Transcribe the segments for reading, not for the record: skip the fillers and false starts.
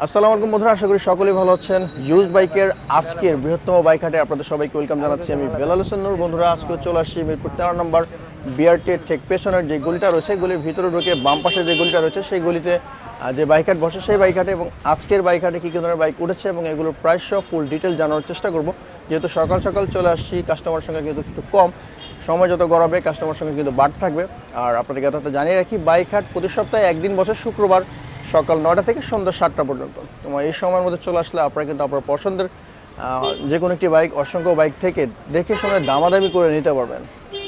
আসসালামু আলাইকুম বন্ধুরা, আশা করি সকলেই ভালো আছেন। ইউজ বাইকের আজকের বৃহত্তম বাইক হাটে আপনাদের সবাইকে ওয়েলকাম জানাচ্ছি। আমি বেলাল হোসেন নূর। বন্ধুরা, আজকে চলে আসছি মিরপুর 13 নম্বর BRTA ঠিক পেছনের যে গলিটা রয়েছে, গলির ভিতরে ঢুকে বাম পাশে যে গলিটা রয়েছে সেই গলিতে যে বাইক হাট বসে সেই বাইক হাটে এবং আজকের বাইক হাটে কী কী ধরনের বাইক উঠেছে এবং এগুলোর প্রাইস সহ ফুল ডিটেল জানার চেষ্টা করব। যেহেতু সকাল সকাল চলে আসছি, কাস্টমার সঙ্গে কিন্তু একটু কম, সময় যত গড়াবে কাস্টমার সঙ্গে কিন্তু বাড়তে থাকবে। আর আপনাদেরকে কথা জানিয়ে রাখি, বাইক হাট প্রতি সপ্তাহে একদিন বসে, শুক্রবার সকাল 9টা থেকে সন্ধ্যা 7টা পর্যন্ত। তোমার এই সময়ের মধ্যে চলে আসলে আপনারা কিন্তু আপনার পছন্দের যে কোনো একটি বাইক, অসংখ্য বাইক থেকে দেখে শুনে দামাদামি করে নিতে পারবেন।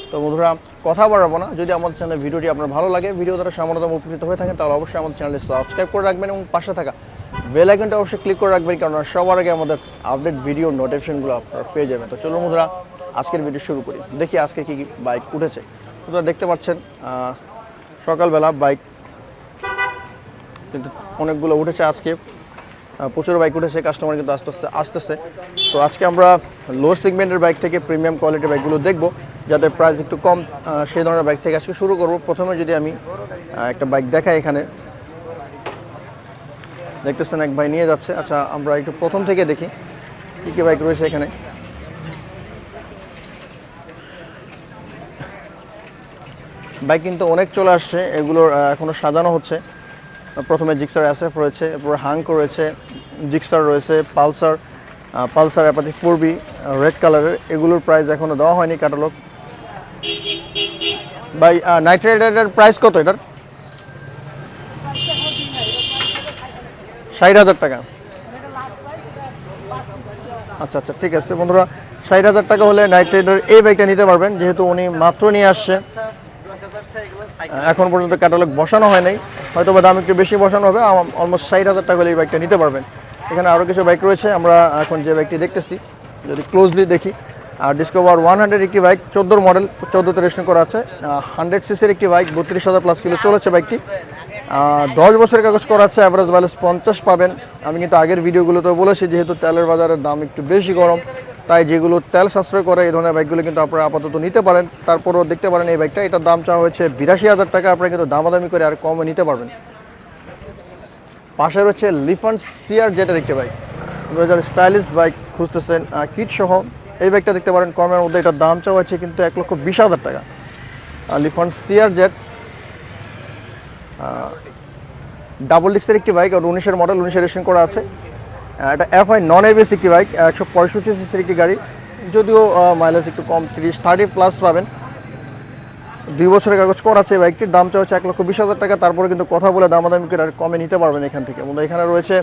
তো বন্ধুরা, কথা বাড়াবো না। যদি আমাদের চ্যানেলের ভিডিওটি আপনার ভালো লাগে, ভিডিও দ্বারা সামান্যতম উপকৃত হয়ে থাকেন, তাহলে অবশ্যই আমাদের চ্যানেলটি সাবস্ক্রাইব করে রাখবেন এবং পাশে থাকা বেল আইকনটা অবশ্যই ক্লিক করে রাখবেন, কারণ সবার আগে আমাদের আপডেট ভিডিও নোটিফিকেশনগুলো আপনারা পেয়ে যাবেন। তো চলুন বন্ধুরা, আজকের ভিডিও শুরু করি। দেখি আজকে কী কী বাইক উঠেছে। আপনারা দেখতে পাচ্ছেন সকালবেলা বাইক কিন্তু অনেকগুলো উঠেছে। আজকে প্রচুর বাইক উঠেছে, কাস্টমার কিন্তু আস্তে আস্তে আসতেছে। তো আজকে আমরা লো সেগমেন্টের বাইক থেকে প্রিমিয়াম কোয়ালিটির বাইকগুলো দেখব, যাদের প্রাইস একটু কম, সেই ধরনের বাইক থেকে আজকে শুরু করব। প্রথমে যদি আমি একটা বাইক দেখাই, এখানে দেখতেছেন এক ভাই নিয়ে যাচ্ছে। আচ্ছা, আমরা একটু প্রথম থেকে দেখি কী কী বাইক রয়েছে এখানে। বাইক কিন্তু অনেক চলে আসছে, এগুলোর এখনও সাজানো হচ্ছে। প্রথমে জিক্সার SF রয়েছে, এরপর হাঙ্ক রয়েছে, জিক্সার রয়েছে, পালসার অ্যাপাচি 4B রেড কালারের। এগুলোর প্রাইস এখনও দেওয়া হয়নি ক্যাটালগ। ভাই, নাইট রাইডারের প্রাইস কত এটার? 60,000 টাকা। আচ্ছা আচ্ছা, ঠিক আছে বন্ধুরা, 60,000 টাকা হলে নাইট রাইডার এই বাইকটা নিতে পারবেন। যেহেতু উনি মাত্র নিয়ে আসছে, এখন পর্যন্ত ক্যাটালগ বসানো হয় নাই, হয়তো বা দাম একটু বেশি বসানো হবে। অলমোস্ট 60,000 টাকা হলে এই বাইকটা নিতে পারবেন। এখানে আরও কিছু বাইক রয়েছে। আমরা এখন যে বাইকটি দেখতেছি যদি ক্লোজলি দেখি, ডিসকভার 100 একটি বাইক, 14 মডেল, 14তে রেজিস্ট্রেশন করা আছে। 100cc একটি বাইক, 32,000 প্লাস কিলো চলেছে বাইকটি। 10 বছরের কাগজ করা আছে, অ্যাভারেজ মাইলেজ 50 পাবেন। আমি কিন্তু আগের ভিডিওগুলোতে বলেছি, যেহেতু তেলের বাজারের দাম একটু বেশি গরম, তাই যেগুলো তেল সাশ্রয় করে এই ধরনের বাইকগুলো কিন্তু আপনারা আপাতত নিতে পারেন। তারপরও দেখতে পারেন এই বাইকটা, এটার দাম চাওয়া হয়েছে 82,000 টাকা। আপনারা কিন্তু দামাদামি করে আর কমে নিতে পারবেন। পাশে রয়েছে লিফান CRZ-এর একটি বাইক। আপনারা যারা স্টাইলিশ বাইক খুঁজতেছেন কিট সহ, এই বাইকটা দেখতে পারেন কমের মধ্যে। এটার দাম চাওয়া হয়েছে কিন্তু 1,20,000 টাকা। লিফান CRZ ডাবল ডিক্সের একটি বাইক, আর 19-এর মডেল, 19-এর রেজিস্ট্রেশন করা আছে। এটা FI নন ABS একটি বাইক, 165cc একটি গাড়ি, যদিও মাইলেজ একটু কম, 30 প্লাস পাবেন। 2 বছরের কাগজ করা আছে। বাইকটির দাম চাওয়া হচ্ছে 1,20,000 টাকা। তারপরে কিন্তু কথা বলে দামাদামি করে আর কমে নিতে পারবেন এখান থেকে। এবং এখানে রয়েছে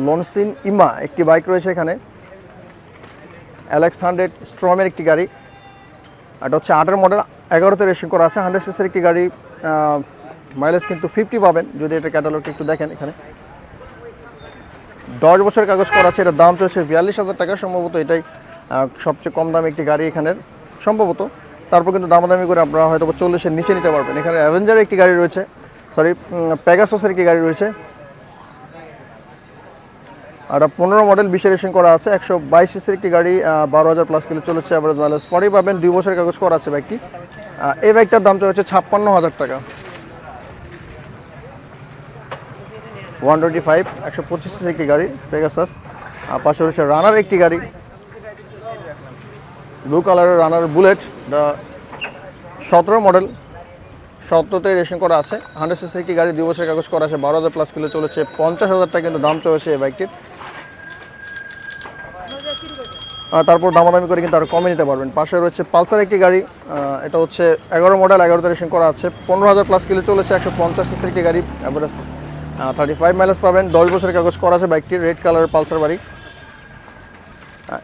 লনসিন ইমা একটি বাইক রয়েছে এখানে, LX100 স্ট্রমের একটি গাড়ি। এটা হচ্ছে 8-এর মডেল, 11তে রেজিস্ট্রেশন করা আছে, 100cc একটি গাড়ি, মাইলেজ কিন্তু 50 পাবেন যদি এটা ক্যাটালগটা একটু দেখেন। এখানে 10 বছরের কাগজ করা আছে। এটার দাম চলছে 42,000 টাকা। সম্ভবত এটাই সবচেয়ে কম দামি একটি গাড়ি এখানের, সম্ভবত। তারপর কিন্তু দামাদামি করে আপনারা হয়তো 40-এর নিচে নিতে পারবেন। এখানে অ্যাভেঞ্জারের একটি গাড়ি রয়েছে, পেগাসাসের একটি গাড়ি রয়েছে। আর 15 মডেল, 20-এ রেজিস্ট্রেশন করা আছে, 122cc একটি গাড়ি, 12,000 প্লাস কিলো চলেছে, অ্যাভারেজ মাইলেজ 40 পাবেন। 2 বছরের কাগজ করা আছে বাইকটি। এই বাইকটার দাম চলছে 56,000 টাকা। 125, 125cc একটি গাড়ি, পেগাসাস। পাশে রয়েছে রানার একটি গাড়ি, ব্লু কালারের রানার বুলেট, 17 মডেল, 17তে রেজিস্ট্রেশন করা আছে, 100cc একটি গাড়ি, 2 বছরের কাগজ করা আছে, 12,000 প্লাস কিলো চলেছে, 50,000 টাকা কিন্তু দাম চলেছে এই বাইকটির। তারপর দামাদামি করে কিন্তু আরও কমে নিতে পারবেন। পাশে রয়েছে পালসার একটি গাড়ি, এটা হচ্ছে 11 মডেল, 11তে রেজিস্ট্রেশন করা আছে, 15,000 প্লাস কিলো চলেছে, 150cc একটি গাড়ি, অ্যাভারেজ 35 মাইলেজ পাবেন। 10 বছরের কাগজ করা আছে বাইকটির, রেড কালারের পালসার বাড়ি।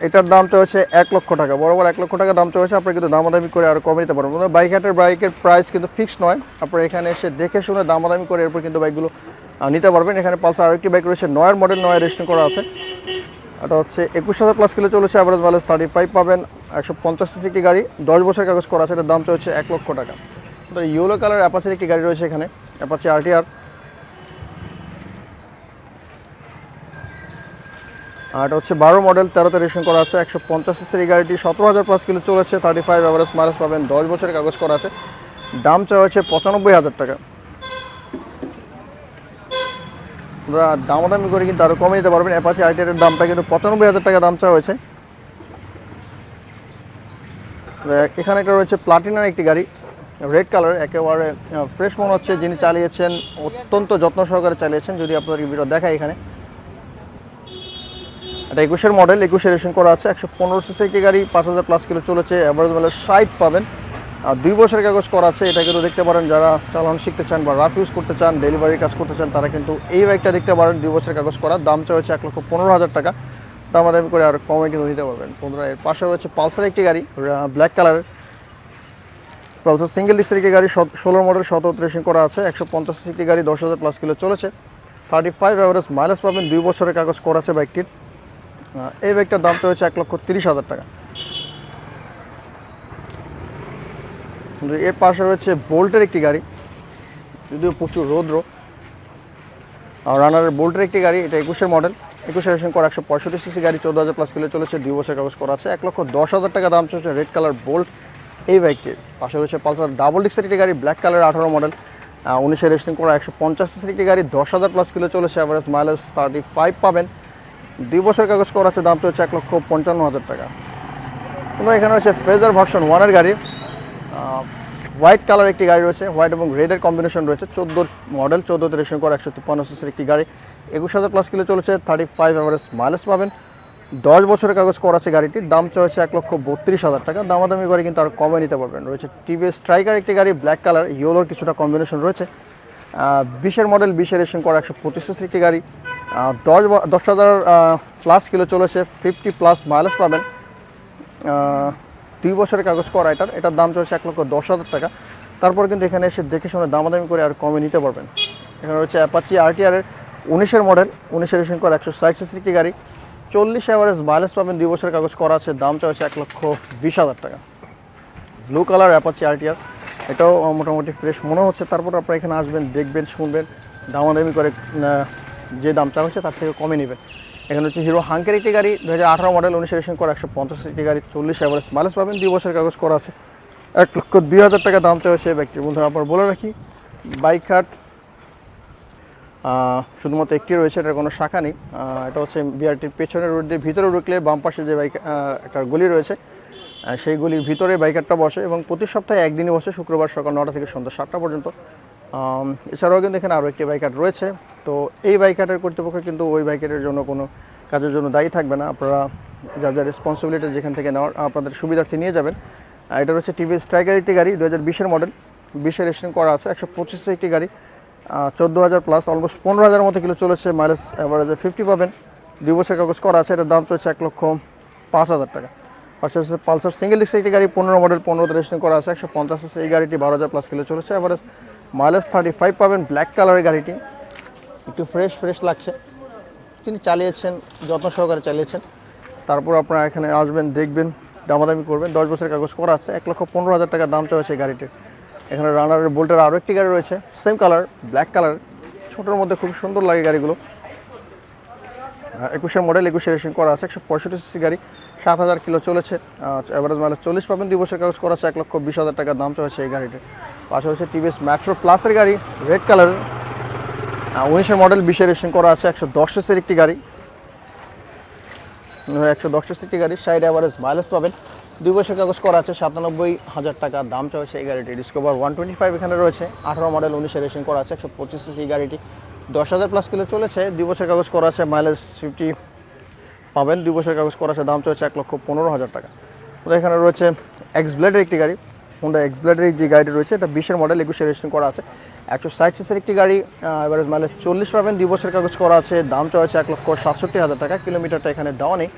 এটার দাম চলেছে 1 লক্ষ টাকা, বরাবর 1 লক্ষ টাকা দাম চলেছে। আপনারা কিন্তু দামাদামি করে আরও কমে নিতে পারবেন। বাইক হাটের বাইকের প্রাইস কিন্তু ফিক্সড নয়, আপনারা এখানে এসে দেখে শুনে দামাদামি করে এরপর কিন্তু বাইকগুলো নিতে পারবেন। এখানে পালসার আরেকটি বাইক রয়েছে, 9-এর মডেল, 9-এ রেজিস্ট্রেশন করা আছে। এটা হচ্ছে 21,000 প্লাস কিলো চলেছে, অ্যাভারেজ মাইলেজ 35 পাবেন, 150cc একটি গাড়ি, 10 বছরের কাগজ করা আছে। এটার দাম চলছে 1 লক্ষ টাকা। তো ইয়েলো কালার অ্যাপাচির একটি গাড়ি রয়েছে এখানে, অ্যাপাচি RTR। আর এটা হচ্ছে 12 মডেল, 13তে রেজিস্ট্রেশন করা আছে, 150cc এই গাড়িটি, 17,000 প্লাস কিলো চলেছে, 35 অ্যাভারেজ মাইলেজ পাবেন, 10 বছরের কাগজ করা আছে। দাম চাওয়া হচ্ছে 95,000 টাকা। আপনারা দামাদামি করে কিন্তু আরও কমে নিতে পারবেন। অ্যাপাচি আরটিআর এর দামটা কিন্তু 95,000 টাকা দাম চাওয়া হয়েছে। এখানে একটা রয়েছে প্লাটিনার একটি গাড়ি, রেড কালার, একেবারে ফ্রেশ মনে হচ্ছে। যিনি চালিয়েছেন অত্যন্ত যত্ন সহকারে চালিয়েছেন। যদি আপনাদেরকে ভিডিও দেখায়, এখানে এটা 21-এর মডেল, 21-এর রেশন করা আছে, 115 সিসি একটি গাড়ি, 5,000 প্লাস কিলো চলেছে, অ্যাভারেজ মাইলেজ 60 পাবেন। 2 বছরের কাগজ করা আছে। এটা কিন্তু দেখতে পারেন যারা চালানো শিখতে চান বা রাফ ইউজ করতে চান, ডেলিভারির কাজ করতে চান, তারা কিন্তু এই বাইকটা দেখতে পারেন। 2 বছরের কাগজ করা, দাম চাওয়া হচ্ছে 1,15,000 টাকা। দামাদামি করে আর কমে কিন্তু নিতে পারবেন বন্ধুরা। এর পাশে রয়েছে পালসার একটি গাড়ি, ব্ল্যাক কালারের পালসার সিঙ্গেল ডিস্কের একটি গাড়ি, 16 মডেল, 17 রেশন করা আছে, 150 সিসি একটি গাড়ি, 10,000 প্লাস কিলো চলেছে, 35 অ্যাভারেজ মাইলেজ পাবেন। 2 বছরের কাগজ করা আছে বাইকটির। এই বাইকটার দামটা হচ্ছে 1,30,000 টাকা। এর পাশে রয়েছে বোল্টের একটি গাড়ি, যদিও প্রচুর রৌদ্র, রানারের বোল্টের একটি গাড়ি। এটা 21-এর মডেল, 21-এর রেশন করা, 165 সিসি গাড়ি, 14,000 প্লাস কিলো চলেছে, 2 বছরের কাগজ করা আছে, 1,10,000 টাকা দাম চলছে রেড কালার বোল্ট এই বাইকটির। পাশে রয়েছে পালসার ডাবল ডিস্কের একটি গাড়ি, ব্ল্যাক কালার, 18 মডেল, 19-এর রেশন করা, 150 সিসির একটি গাড়ি, 10,000 প্লাস কিলো চলেছে, অ্যাভারেজ মাইলেজ 35 পাবেন। 2 বছরের কাগজ করা আছে, দাম চলছে 1,55,000 টাকা। তোমরা এখানে রয়েছে ফেজার ভার্সন 1-এর গাড়ি, হোয়াইট কালার একটি গাড়ি রয়েছে, হোয়াইট এবং রেডের কম্বিনেশন রয়েছে, 14 মডেল, 14তে রেশন করা, 153 সিসির একটি গাড়ি, 21,000 প্লাস কিলো চলেছে, 35 অ্যাভারেজ মাইলেজ পাবেন। 10 বছরের কাগজ করা আছে গাড়িটির, দাম চলেছে 1,32,000 টাকা। দামাদামি করে কিন্তু আর কমে নিতে পারবেন। রয়েছে টিভিএস স্ট্রাইকার একটি গাড়ি, ব্ল্যাক কালার, ইয়েলোর কিছুটা কম্বিনেশন রয়েছে, 20-এর মডেল, 20-এর রেশন করা, 125 সিসির একটি গাড়ি, 10,000 প্লাস কিলো চলেছে, 50 প্লাস মাইলেজ পাবেন। 2 বছরের কাগজ করা এটার দাম চলছে 1,10,000 টাকা। তারপর কিন্তু এখানে এসে দেখে শুনে দামাদামি করে আর কমে নিতে পারবেন। এখানে রয়েছে অ্যাপাচি আরটিআর এর 19-এর মডেল, 19-এর রেশন করা, 160 সিসির একটি গাড়ি, 40 অ্যাভারেজ মাইলেজ পাবেন। 2 বছরের কাগজ করা আছে, দাম চলছে 1,20,000 টাকা। ব্লু কালার অ্যাপাচি আরটিআর, এটাও মোটামুটি ফ্রেশ মনে হচ্ছে। তারপর আপনারা এখানে আসবেন, দেখবেন, শুনবেন, দামাদামি করে যে দাম চা হচ্ছে তার থেকে কমে নেবেন। এখানে হচ্ছে হিরো হাঙ্কের একটি গাড়ি, 2018 মডেল, 19-এর রেশন করা, 150 সিসি গাড়ি, 40 অ্যাভারেজ মাইলেজ পাবেন। 2 বছরের কাগজ করা আছে, 1,02,000 টাকা দাম চাওয়া সেই ব্যক্তির। বন্ধুরা আপনার বলে রাখি, বাইক হাট শুধুমাত্র একটি রয়েছে, এটার কোনো শাখা নেই। এটা হচ্ছে বিআরটির পেছনের রোড দিয়ে ভিতরে ঢুকলে বাম পাশে যে বাইক একটা গলি রয়েছে, সেই গলির ভিতরে বাইকারটা বসে এবং প্রতি সপ্তাহে একদিনই বসে, শুক্রবার সকাল 9টা থেকে সন্ধ্যা 7টা পর্যন্ত। এছাড়াও কিন্তু এখানে আরও একটি বাইকার রয়েছে। তো এই বাইকারের কর্তৃপক্ষ কিন্তু ওই বাইকারের জন্য কোনো কাজের জন্য দায়ী থাকবে না। আপনারা যা যা রেসপন্সিবিলিটি যেখান থেকে নেওয়ার আপনাদের সুবিধার্থে নিয়ে যাবেন। এটা হচ্ছে টিভিএস স্ট্রাইকার একটি গাড়ি, 2020-এর মডেল, 20-এর রেজিস্ট্রেশন করা আছে, 125 একটি গাড়ি, 14,000 প্লাস, অলমোস্ট 15,000 মতো কিলো চলেছে, মাইলেজ অ্যাভারেজে 50 পাবেন। 2 বছরের কাগজ করা আছে, এটার দাম চলছে 1,05,000 টাকা। পাশে হচ্ছে পালসার সিঙ্গেল ডিস্ক একটি গাড়ি, 15 মডেল, 15তে রেজিস্ট্রেশন করা আছে, 150 সিসি এই গাড়িটি, 12,000 প্লাস কিলো চলেছে, অ্যাভারেজ মাইলেজ 35 পাবেন। ব্ল্যাক কালারের গাড়িটি একটু ফ্রেশ লাগছে, তিনি চালিয়েছেন, যত্ন সহকারে চালিয়েছেন। তারপর আপনারা এখানে আসবেন, দেখবেন, দামাদামি করবেন। 10 বছরের কাগজ করা আছে, 1,15,000 টাকা দাম চাওয়া সেই গাড়িটির। এখানে রানারের বোল্টের আরও একটি গাড়ি রয়েছে, সেম কালার, ব্ল্যাক কালার, ছোটোর মধ্যে খুব সুন্দর লাগে গাড়িগুলো। 21-এর মডেল, 21-এর রেজিস্ট্রেশন করা আছে, 165 সিসি গাড়ি, 7,000 কিলো চলেছে, অ্যাভারেজ মাইলেজ 40 পাবেন। 2 বছরের কাগজ করা আছে, 1,20,000 টাকা দাম চাওয়া সেই গাড়িটির। পাশে হচ্ছে টিভিএস ম্যাট্রো প্লাসের গাড়ি, রেড কালার, 19-এর মডেল, 20-এর রেজিস্ট্রেশন করা আছে, 110 সিসির একটি গাড়ি, 110 সিসি একটি গাড়ি, 60 অ্যাভারেজ মাইলেজ পাবেন। 2 বছরের কাগজ করা আছে, 97,000 টাকা দাম চাওয়া সেই গাড়িটি। ডিসকভার 125 এখানে রয়েছে, 18 মডেল, 19-এর রেজিস্ট্রেশন করা আছে, 125 সিসি গাড়িটি, 10,000 প্লাস কিলো চলেছে, 2 বছরের কাগজ করা আছে, মাইলেজ 50 পাবেন। 2 বছরের কাগজ করা আছে, দাম চলছে 1,15,000 টাকা। তো এখানে রয়েছে এক্স ব্লেডের একটি গাড়ি, হোন্ডা এক্স ব্লেডের যে গাড়িটি রয়েছে, এটা 20-এর মডেল, 21-এর রেজিস্ট্রেশন করা আছে, 160 সিসির একটি গাড়ি, এভারেজ মাইলেজ 40 পাবেন। 2 বছরের কাগজ করা আছে, দাম চলছে 1,67,000 টাকা। কিলোমিটারটা এখানে দেওয়া নেই।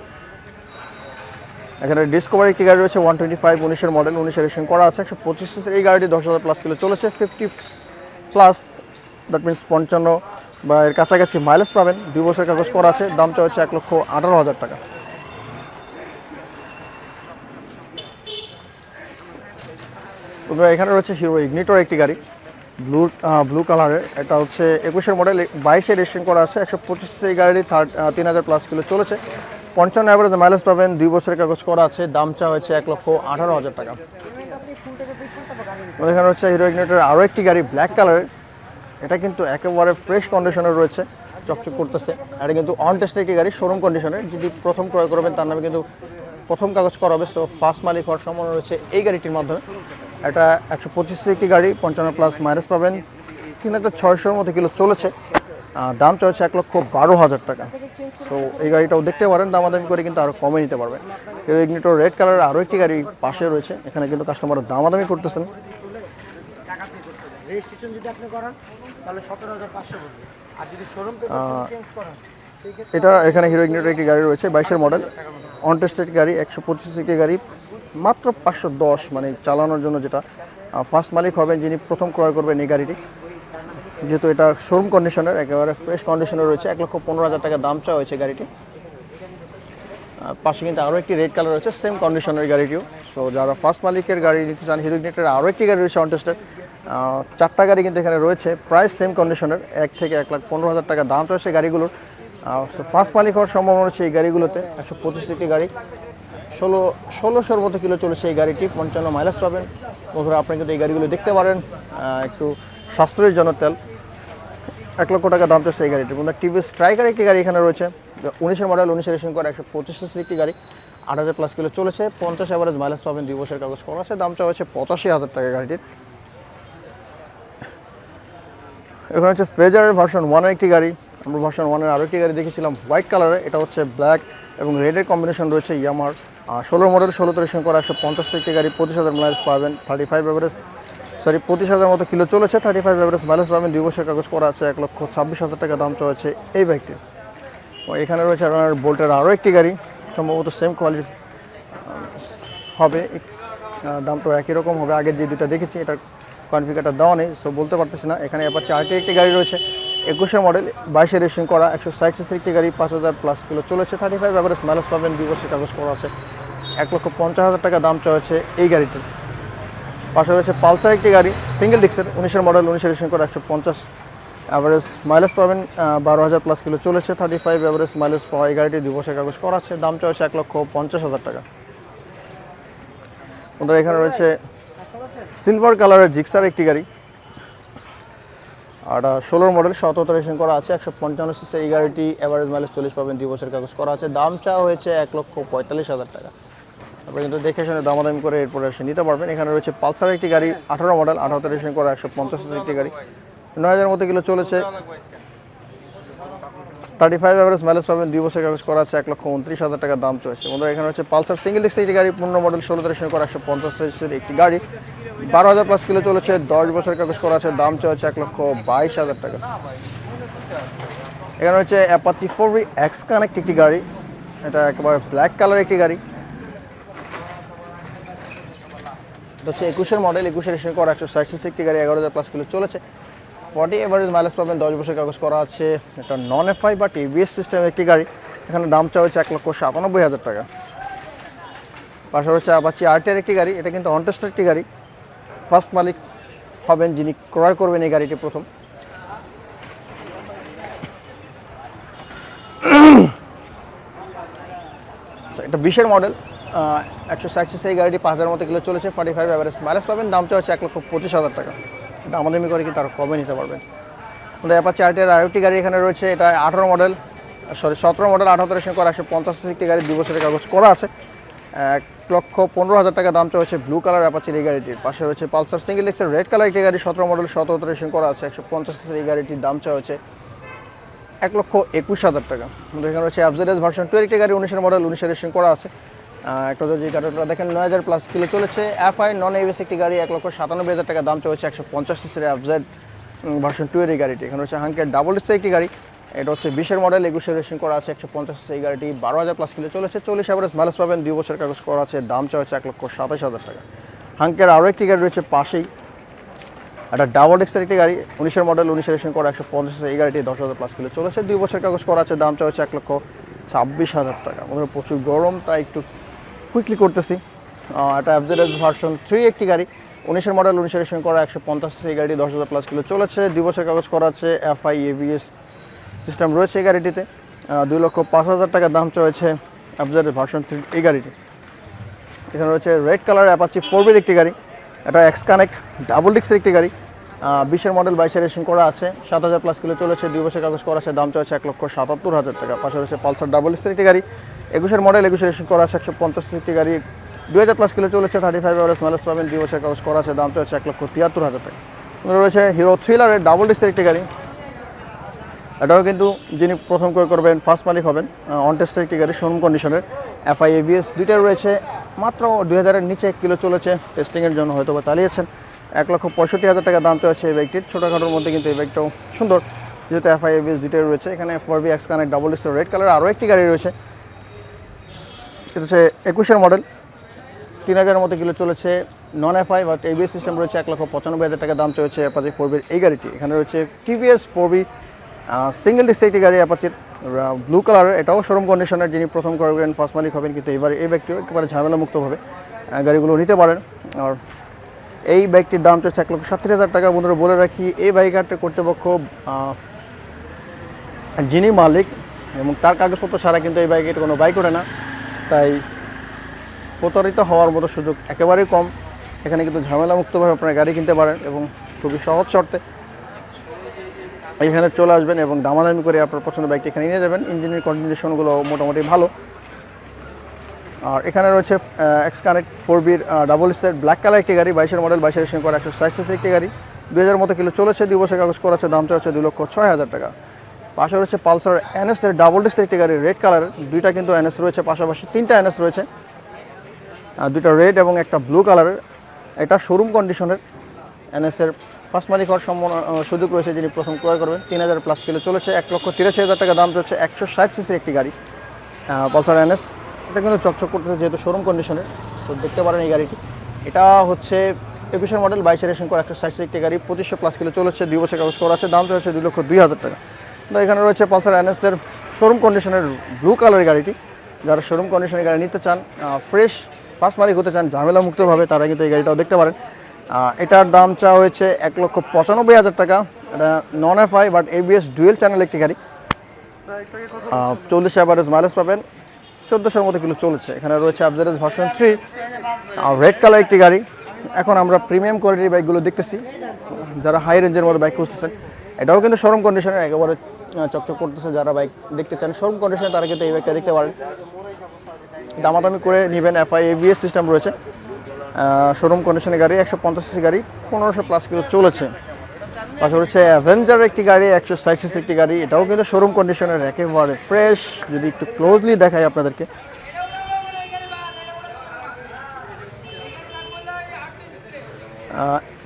এখানে ডিসকভার একটি গাড়ি রয়েছে, 125, 19-এর মডেল, 19-এর রেজিস্ট্রেশন করা আছে, 125 সিসির এই গাড়িটি, 10,000 প্লাস কিলো চলেছে, 50 প্লাস, দ্যাট মিনস 55 বা এর কাছাকাছি মাইলেজ পাবেন। 2 বছরের কাগজ করা আছে, দাম চলছে 1,18,000 টাকা। এখানে রয়েছে হিরো ইগনিটর একটি গাড়ি, ব্লু কালারের, এটা হচ্ছে 21-এর মডেল, 22-এর রেজিস্ট্রেশন করা আছে, 125 এই গাড়ি, 3,000 প্লাস কিলো চলেছে, 55 অ্যাভারেজ মাইলেজ পাবেন। 2 বছরের কাগজ করা আছে, দাম চাওয়া হয়েছে 1,18,000 টাকা। এখানে হচ্ছে হিরো ইগনিটরের আরও একটি গাড়ি, ব্ল্যাক কালারের, এটা কিন্তু একেবারে ফ্রেশ কন্ডিশনে রয়েছে, চকচক করতেছে। এটা কিন্তু অন টেস্টের একটি গাড়ি, শোরুম কন্ডিশনের। যদি প্রথম ক্রয় করবেন তার নামে কিন্তু প্রথম কাগজ করা হবে। সো ফার্স্ট মালিক হওয়ার সম্ভাবনা রয়েছে এই গাড়িটির মাধ্যমে। এটা 125 একটি গাড়ি, 55 প্লাস মাইলেজ পাবেন, 3600 মতো কিলো চলেছে। দাম চাইছে 1,12,000 টাকা। সো এই গাড়িটাও দেখতে পারেন, দামাদামি করে কিন্তু আরও কমে নিতে পারবেন। ইগনিটর রেড কালারের আরও একটি গাড়ি পাশে রয়েছে, এখানে কিন্তু কাস্টমার দামাদামি করতেছেন। এটা এখানে হিরো ইগনিটর একটি গাড়ি রয়েছে, 22-এর মডেল, অন টেস্টেড গাড়ি, 125 একটি গাড়ি, মাত্র 510, মানে চালানোর জন্য যেটা। ফার্স্ট মালিক হবেন যিনি প্রথম ক্রয় করবেন এই গাড়িটি, যেহেতু এটা শোরুম কন্ডিশনের, একেবারে ফ্রেশ কন্ডিশনে রয়েছে। 1,15,000 টাকা দাম চাওয়া হয়েছে গাড়িটি। পাশে কিন্তু আরও একটি রেড কালার রয়েছে, সেম কন্ডিশনের গাড়িটিও। সো যারা ফার্স্ট মালিকের গাড়ি নিতে চান, হিরো ইগনিটরের আরও একটি গাড়ি রয়েছে অন টেস্টেড। 4টা গাড়ি কিন্তু এখানে রয়েছে, প্রাইস সেম কন্ডিশনের, 1 থেকে 1,15,000 টাকা দাম চলছে গাড়িগুলোর। ফার্স্ট মালিক হওয়ার সম্ভাবনা রয়েছে এই গাড়িগুলোতে। 125 একটি গাড়ি, 1600 মতো কিলো চলেছে এই গাড়িটি, 55 মাইলেজ পাবেন। বন্ধুরা আপনি কিন্তু এই গাড়িগুলো দেখতে পারেন, একটু সাশ্রয়ের জন্য তেল। 1 লক্ষ টাকা দাম চলছে এই গাড়িটির। বন্ধুরা টিভিএস স্ট্রাইকার একটি গাড়ি এখানে রয়েছে, 19-এর মডেল, 19-এর রেশন করা, 125 একটি গাড়ি, 8000 প্লাস কিলো চলেছে, 50 অ্যাভারেজ মাইলেজ পাবেন, 2 বছরের কাগজ করা আছে। দাম চাওয়া হচ্ছে 85,000 টাকা গাড়িটির। এখানে হচ্ছে ফ্রেজারের ভার্সন 1-এর একটি গাড়ি। আমরা ভার্সন 1-এর আরও একটি গাড়ি দেখেছিলাম হোয়াইট কালারে, এটা হচ্ছে ব্ল্যাক এবং রেডের কম্বিনেশন রয়েছে। ইয়ামার 16 মডেল, 16তে রেশন করা, 150 একটি গাড়ি, 25,000 মাইলেজ পাবেন, 25,000 মতো কিলো চলেছে, 35 অ্যাভারেজ মাইলেজ পাবেন, 2 বছরের কাগজ করা আছে। 1,26,000 টাকা দাম চাওয়া হচ্ছে এই বাইকটির। এখানে রয়েছে আপনার বোল্টের আরও একটি গাড়ি, সম্ভবত সেম কোয়ালিটি হবে, দামটা একই রকম হবে। আগের যে দুটো দেখেছি এটার কনফিগারটা দেওয়া নেই, সো বলতে পারতেছি না। এখানে আবার 4টি একটি গাড়ি রয়েছে, 21-এর মডেল, 22-এর রেশন করা, 160 একটি গাড়ি, 5,000 প্লাস কিলো চলেছে, 35 অ্যাভারেজ মাইলেজ পাবেন, 2 বছরের কাগজ করা আছে। 1,50,000 টাকা দাম চাওয়া হচ্ছে এই গাড়িটির। পাশে রয়েছে পালসার একটি গাড়ি, সিঙ্গেল ডিক্সের, 19-এর মডেল, 19-এর রেশন করা, 150 অ্যাভারেজ মাইলেজ পাবেন, 12,000 প্লাস কিলো চলেছে, 35 অ্যাভারেজ মাইলেজ পাওয়া এই গাড়িটি, 2 বছরের কাগজ করা আছে। দাম চাওয়া হচ্ছে 1,50,000 টাকা। বন্ধুরা এখানে রয়েছে সিলভার কালারের জিক্সার একটি গাড়ি, আর 16 মডেল, 17 রেশন করা আছে, 155 সিসি এই গাড়িটি, অ্যাভারেজ মাইলেজ 40 পাবেন, 2 বছরের কাগজ করা আছে। দাম চাওয়া হয়েছে 1,45,000 টাকা। আপনি কিন্তু দেখে শুনে দামাদামি করে এরপরে এসে নিতে পারবেন। এখানে রয়েছে পালসার একটি গাড়ি, 18 মডেল, 18তে রেশন করা, 150 সিসি একটি গাড়ি, 9,000 মতো কিলো চলেছে, 35 অ্যাভারেজ মাইলেজ পাবেন, 2 বছরের কাগজ করা আছে। 1,29,000 টাকা দাম চলছে। বন্ধুরা এখানে হচ্ছে পালসার সিঙ্গেল ডিক্স একটি গাড়ি, 15 মডেল, 16তে রেশন করা, 150 সিসির একটি গাড়ি, 12,000 প্লাস কিলো চলেছে, 10 বছরের কাগজ করা আছে। দাম চলছে 1,22,000 টাকা। এখানে হচ্ছে অ্যাপাচি 4V এক্স কানেক্ট একটি গাড়ি, এটা একেবারে ব্ল্যাক কালার একটি গাড়ি, এটা হচ্ছে 21-এর মডেল, 21-এর রেশন করা, 160 সিসি একটি গাড়ি, 11,000 প্লাস কিলো চলেছে, 40 এভারেজ মাইলেজ পাবেন, 10 বছরের কাগজ করা আছে। এটা নন এফআই বা টিভিএস সিস্টেম একটি গাড়ি, এখানে দাম চাওয়া হচ্ছে 1,97,000 টাকা। পাশে হচ্ছে অ্যাপাচি আরটিআর একটি গাড়ি, এটা কিন্তু অন টেস্টেড একটি গাড়ি, ফার্স্ট মালিক হবেন যিনি ক্রয় করবেন এই গাড়িটি প্রথম। এটা 20-এর মডেল, 160 সিসি এই গাড়িটি, 5,000 মতো কিলো চলেছে, 45 অ্যাভারেজ মাইলেজ পাবেন, দাম চাওয়া হচ্ছে 1,25,000 টাকা। দামাদামি করে কিন্তু আরও কমে নিতে পারবেন। অ্যাপাচি আরটিআর আরেকটি গাড়ি এখানে রয়েছে, এটা 17 মডেল, 18 রেশন করা, 150 সিসি একটি গাড়ি, 2 বছরের কাগজ করা আছে, 1,15,000 টাকা দাম চাওয়া হচ্ছে ব্লু কালার অ্যাপাচির এই গাড়িটির। পাশে রয়েছে পালসার সিঙ্গেল ডিক্সের রেড কালার একটি গাড়ি, 17 মডেল, 17 রেশন করা আছে, 150 সিসির এই গাড়িটির দাম চাওয়া হচ্ছে 1,21,000 টাকা। এখানে রয়েছে অ্যাভজেডেস ভার্সন 2 একটি গাড়ি, 19-এর মডেল, 19-এর রেশন করা আছে, একটা যে গাড়িটা দেখেন 9,000 প্লাস কিলো চলেছে, এফআই নন এবিএস একটি গাড়ি, 1,97,000 টাকা দাম চাওয়া হচ্ছে 150 সিসির অ্যাভজেড ভার্সন 2 এর এই গাড়িটি। এখানে হচ্ছে হাঙ্কের ডাবল ডিস্কের একটি গাড়ি, এটা হচ্ছে 20-এর মডেল, 21-এর রেশন করা আছে, 150 সিসি এই গাড়িটি, 12,000 প্লাস কিলো চলেছে, 40 অ্যাভারেজ মাইলেজ পাবেন, 2 বছরের কাগজ করা আছে। দাম চাওয়া হচ্ছে 1,27,000 টাকা। হাঙ্কের আরও একটি গাড়ি রয়েছে পাশেই, একটা ডাবল ডিস্কের একটি গাড়ি, 19-এর মডেল, 19-এর রেশন করা, 150 সিসি এই গাড়িটি, 10,000 প্লাস কিলো চলেছে, 2 বছরের কাগজ করা আছে। দাম চাওয়া হচ্ছে 1,26,000 টাকা। আমাদের প্রচুর গরম, তাই একটু কুইকলি করতেছি। এটা অ্যাভজেডেস ভার্সন 3 একটি গাড়ি, 19-এর মডেল, 19-এর রেশন করা, 150 সিসি এই গাড়িটি, 10,000 প্লাস কিলো চলেছে, 2 বছরের কাগজ করা আছে, এফআই এবিএস সিস্টেম রয়েছে এই গাড়িটিতে, 2,05,000 টাকা দাম চলেছে অ্যাভজেডেস ভার্সন 3 এই গাড়িটি। এখানে রয়েছে রেড কালার অ্যাপাচি 4V একটি গাড়ি, এটা এক্স কানেক্ট ডাবল ডিস্কের একটি গাড়ি, 20-এর মডেল 22-এর রেজিস্ট্রেশন করা আছে, 7,000 প্লাস কিলো চলেছে, 2 বছর কাগজ করা আছে, দাম চাচ্ছে 1,77,000 টাকা। পাশে রয়েছে পালসার ডাবল স্টার একটি গাড়ি, 21-এর মডেল 21-এর রেজিস্ট্রেশন করা আছে, 150 একটি গাড়ি, 2,000 প্লাস কিলো চলেছে, 35 এভারেজ মাইলেজ পাবেন, 2 বছর কাগজ করা আছে, দাম চাচ্ছে 1,73,000 টাকা। রয়েছে হিরো থ্রিলারের ডাবল ডিস্কের একটি গাড়ি, এটাও কিন্তু যিনি প্রথম ক্রয় করবেন ফার্স্ট মালিক হবেন। অন টেস্টের একটি গাড়ি, শোরুম কন্ডিশনের, FI ABS দুইটাই রয়েছে, মাত্র 2,000-এর নিচে 1 কিলো চলেছে, টেস্টিংয়ের জন্য হয়তো বা চালিয়েছেন। 1,65,000 টাকা দাম চাচ্ছে এই বাইকটির। ছোটোখাটোর মধ্যে কিন্তু এই বাইকটাও সুন্দর, যেহেতু FI ABS দুইটাই রয়েছে। এখানে 4B X কানেক্ট ডাবল ডিস্কের রেড কালার আরও একটি গাড়ি রয়েছে, এটা হচ্ছে 21-এর মডেল, 3,000-এর মতো কিলো চলেছে, নন FI বাট ABS সিস্টেম রয়েছে, 1,95,000 টাকা দাম চলেছে অ্যাপাচি 4Bর এই গাড়িটি। এখানে রয়েছে TVS 4B সিঙ্গেল ডিস্ক একটি গাড়ি, অ্যাপাচির ব্লু কালারের, এটাও শোরুম কন্ডিশনের, যিনি প্রথম করবেন ফার্স্ট মালিক হবেন। কিন্তু এবার এই বাইকটিও একেবারে ঝামেলামুক্তভাবে গাড়িগুলো নিতে পারেন। আর এই বাইকটির দাম চলছে 1,70,000 টাকা। বন্ধুরা বলে রাখি, এই বাইকারটা কর্তৃপক্ষ যিনি মালিক এবং তার কাগজপত্র ছাড়া কিন্তু এই বাইকের কোনো বাইক ওঠে না, তাই প্রতারিত হওয়ার মতো সুযোগ একেবারেই কম। এখানে কিন্তু ঝামেলামুক্তভাবে আপনারা গাড়ি কিনতে পারেন এবং খুবই সহজ শর্তে এখানে চলে আসবেন এবং দামাদামি করে আপনার পছন্দের বাইকটি এখানে নিয়ে যাবেন। ইঞ্জিনের কন্ডিশনগুলো মোটামুটি ভালো। আর এখানে রয়েছে এক্স কানেক্ট 4Bর ডাবল স্টার ব্ল্যাক কালার একটি গাড়ি, 22-এর মডেল, 22-এর রেজিস্ট্রেশন করা, 160 একটি গাড়ি, 2,000 মতো কিলো চলেছে, 2 বছর কাগজ করা আছে, দামটা হচ্ছে 2,06,000 টাকা। পাশে রয়েছে পালসার NS-এর ডাবল ডিস্কের একটি গাড়ি, রেড কালার, দুইটা কিন্তু NS রয়েছে, পাশাপাশি 3টা NS রয়েছে, দুইটা রেড এবং একটা ব্লু কালারের। এটা শোরুম কন্ডিশনের, NS-এর ফার্স্ট মালিক হওয়ার সুযোগ রয়েছে যিনি প্রথম ক্রয় করবেন। 3,000 প্লাস কিলো চলেছে, 1,83,000 টাকা দাম চলছে, 160 সিসির একটি গাড়ি পালসার NS। এটা কিন্তু চকচক করতেছে যেহেতু শোরুম কন্ডিশনের, তো দেখতে পারেন এই গাড়িটি। এটা হচ্ছে 21-এর মডেল, 22-এর রেজিস্ট্রেশন করা, 160 একটি গাড়ি, 2500 প্লাস কিলো চলেছে, 2 বছর কাগজ করা আছে, দাম চলছে 2,02,000 টাকা। তো এখানে রয়েছে পালসার NS-এর শোরুম কন্ডিশনের ব্লু কালারের গাড়িটি। যারা শোরুম কন্ডিশনের গাড়ি নিতে চান, ফ্রেশ ফার্স্ট মালিক হতে চান ঝামেলামুক্তভাবে, তারা কিন্তু এই গাড়িটাও দেখতে পারেন। এটার দাম চা হয়েছে 1,95,000 টাকা। এটা নন FI but ABS dual channel একটি গাড়ি, 40 অ্যাভারেজ মাইলেজ পাবেন, 1400-এর মতো কিলো চলেছে। এখানে রয়েছে অ্যাভারেজ ভার্সন 3 রেড কালার একটি গাড়ি। এখন আমরা প্রিমিয়াম কোয়ালিটির বাইকগুলো দেখতেছি, যারা হাই রেঞ্জের মধ্যে বাইক খুঁজতেছেন। এটাও কিন্তু শোরুম কন্ডিশনের, একেবারে চকচক করতেছে। যারা বাইক দেখতে চান শোরুম কন্ডিশনে, তারা কিন্তু এই বাইকটা দেখতে পারেন, দামাদামি করে নেবেন। FI ABS সিস্টেম রয়েছে, শোরুম কন্ডিশনের গাড়ি, 150 সিসি গাড়ি, 1500 প্লাস কিলো চলেছে। পাশে হচ্ছে অ্যাভেঞ্জার একটি গাড়ি, 160 সিসি একটি গাড়ি, এটাও কিন্তু শোরুম কন্ডিশনের, একেবারে ফ্রেশ। যদি একটু ক্লোজলি দেখাই আপনাদেরকে,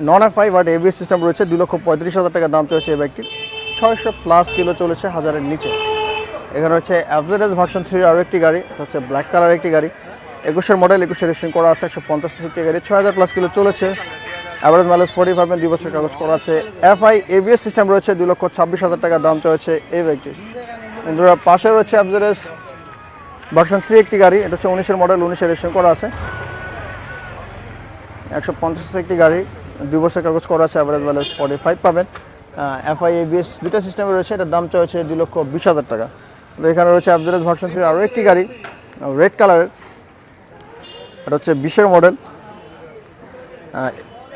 নন FI বাট ABS সিস্টেম রয়েছে, 2,35,000 টাকা দাম চলেছে এই বাইকটির, 600 প্লাস কিলো চলেছে, 1000-এর নিচে। এখানে হচ্ছে অ্যাভারেজ ভার্সন 3 আরও একটি গাড়ি, হচ্ছে ব্ল্যাক কালার একটি গাড়ি, 21-এর মডেল, 21-এর রেজিস্ট্রেশন করা আছে, 150 সিসি একটি গাড়ি, 6,000 প্লাস কিলো চলেছে, অ্যাভারেজ মাইলেজ 40 পাবেন, 2 বছর কাগজ করা আছে। FI ABS সিস্টেম রয়েছে, 2,26,000 টাকা দাম চলেছে এই বাইকটির। বন্ধুরা পাশে রয়েছে অ্যাভারেজ ভার্সন 3 একটি গাড়ি, এটা হচ্ছে 19-এর মডেল, 19-এর রেজিস্ট্রেশন করা আছে, 150 সিসি একটি গাড়ি, 2 বছর কাগজ করা আছে, অ্যাভারেজ মাইলেজ 45 পাবেন। FI ABS দুটো সিস্টেমে রয়েছে, এটার দাম চলেছে 2,20,000 টাকা। তো এখানে রয়েছে অ্যাভারেজ ভার্সন 3 আরও একটি গাড়ি, রেড কালারের, এটা হচ্ছে 20-এর মডেল,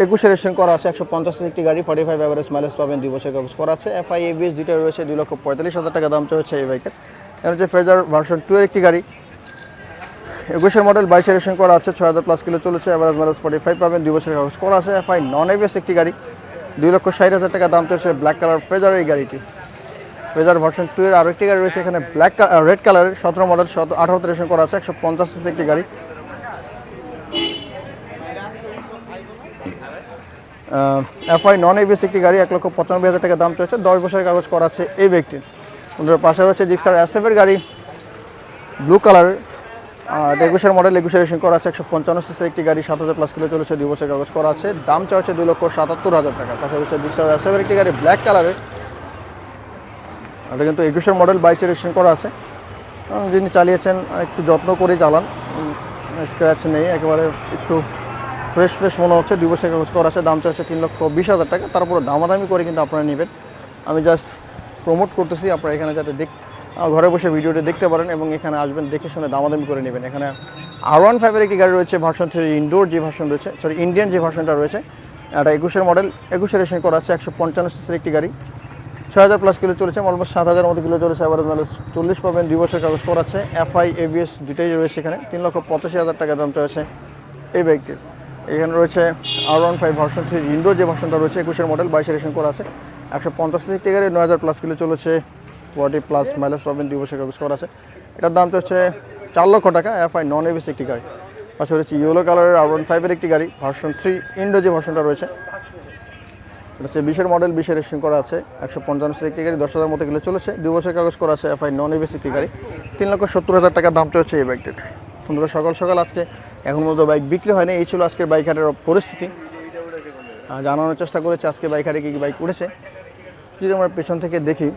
21-এর রেজিস্ট্রেশন করা আছে, 150 সিসি একটি গাড়ি, 45 অ্যাভারেজ মাইলেজ পাবেন, 2 বছর কাগজ করা আছে। FI ABS দুটো রয়েছে, 2,45,000 টাকা দাম চলেছে এই বাইকের। এটা হচ্ছে ফেজার ভার্সন 2 এর একটি গাড়ি, 21-এর মডেল, 22-এর রেজিস্ট্রেশন করা আছে, 6,000 প্লাস কিলো চলেছে, অ্যাভারেজ মাইলেজ 45 পাবেন, 2 বছর কাগজ করা আছে। FI নন ABS একটি গাড়ি, 2,60,000 টাকা দাম চলছে ব্ল্যাক কালার ফেজার এই গাড়িটি। ফেজার ভার্সন 2 এর আরও একটি গাড়ি রয়েছে এখানে, রেড কালারের, 17 মডেল, 18 রেজিস্ট্রেশন করা আছে, 150 সিসি একটি গাড়ি, FI নন ABS একটি গাড়ি, 1,95,000 টাকা দাম চলছে, 10 বছরের কাগজ করা আছে এই ব্যক্তির। ওদের পাশে রয়েছে জিক্সার SF-এর গাড়ি, ব্লু কালার, 21-এর মডেল, 21-এর রেজিস্ট্রেশন করা আছে, 155 সিসির একটি গাড়ি, 7,000 প্লাস কিলো চলেছে, 2 বছরের কাগজ করা আছে, দাম চাচ্ছে 2,77,000 টাকা। পাশে রয়েছে জিক্সার SF-এর একটি গাড়ি, ব্ল্যাক কালারের, এটা কিন্তু 21-এর মডেল, 22-এর রেজিস্ট্রেশন করা আছে। যিনি চালিয়েছেন একটু যত্ন করে চালান, স্ক্র্যাচ নেই, একেবারে একটু ফ্রেশ মনে হচ্ছে, 2 বছরের কাগজ করা আছে, দাম চাচ্ছে 3,20,000 টাকা। তারপরে দামাদামি করে কিন্তু আপনারা নেবেন, আমি জাস্ট প্রমোট করতেছি, আপনারা এখানে যাতে ঘরে বসে ভিডিওটি দেখতে পারেন এবং এখানে আসবেন, দেখে শুনে দামাদামি করে নেবেন। এখানে R15-এর একটি গাড়ি রয়েছে ভার্সন 3 ইনডোর যে ভার্সন রয়েছে, ইন্ডিয়ান যে ভার্সনটা রয়েছে, এটা 21-এর মডেল, 21-এর রেশন করা আছে, 155 সিসির একটি গাড়ি, 6000 প্লাস কিলো চলেছে, অলমোস্ট 7000 মতো কিলো চলেছে, এভারেজ মাইলেজ 40 পাবেন, 2 বছর কাগজ করা আছে, FI ABS দুইটাই রয়েছে এখানে। 3,85,000 টাকা দাম রয়েছে এই বাইকটির। এখানে রয়েছে R15 ভার্সন 3 ইন্ডো যে ভার্সনটা রয়েছে, 21-এর মডেল, 22-এর রেশন করা আছে, 150 সিসি একটি গাড়ি, 9000 প্লাস কিলো চলেছে, 40 প্লাস মাইলেজ পাবেন, 2 বছর কাগজ করা আছে। এটার দাম হচ্ছে 4 লক্ষ টাকা, FI নন ABS একটি গাড়ি। পাশে রয়েছে ইয়েলো কালারের R15-এর একটি গাড়ি, ভার্সন 3 ইন্ডো যে ভার্সনটা রয়েছে, এটা হচ্ছে 20-এর মডেল, 20-এর রেজিস্ট্রেশন করা আছে, 155 সিসি একটি গাড়ি, 10,000 মতো কিলো চলেছে, 2 বছর কাগজ করা আছে, FI নন ABS একটি গাড়ি। 3,70,000 টাকা দামটা হচ্ছে এই বাইকটির। বন্ধুরা সকাল সকাল আজকে এখন মতো বাইক বিক্রি হয়নি, এই ছিল আজকের বাইক হাটের পরিস্থিতি। জানানোর চেষ্টা করেছি আজকে বাইক হাটে কী কী বাইক উঠেছে। যদি আমরা পেছন থেকে দেখি,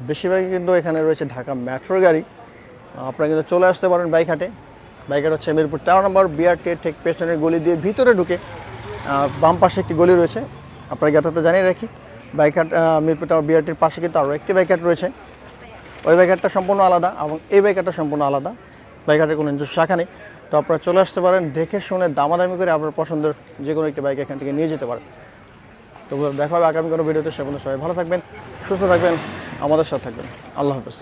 বেশিরভাগই কিন্তু এখানে রয়েছে ঢাকা মেট্রোর গাড়ি। আপনারা কিন্তু চলে আসতে পারেন বাইক হাটে। বাইক হাট হচ্ছে মিরপুর 13 নম্বর BRTA ঠিক পেছনের গলি দিয়ে ভিতরে ঢুকে বাম পাশে একটি গলি রয়েছে। আপনারা যথাযথ জানিয়ে রাখি, বাইক হাট মিরপুর টাওয়ার BRTর পাশে কিন্তু আরও একটি বাইক হাট রয়েছে। ওই বাইক হাটটা সম্পূর্ণ আলাদা এবং এই বাইক হাটটা সম্পূর্ণ আলাদা। বাইক হাটের কোনো নিজস্ব শাখা নেই। তো আপনারা চলে আসতে পারেন, দেখে শুনে দামাদামি করে আপনার পছন্দের যে কোনো একটি বাইক এখান থেকে নিয়ে যেতে পারেন। তো দেখা হবে আগামী কোনো ভিডিওতে। সে পর্যন্ত সবাই ভালো থাকবেন, সুস্থ থাকবেন, আমাদের সাথে থাকবেন। আল্লাহ হাফেজ।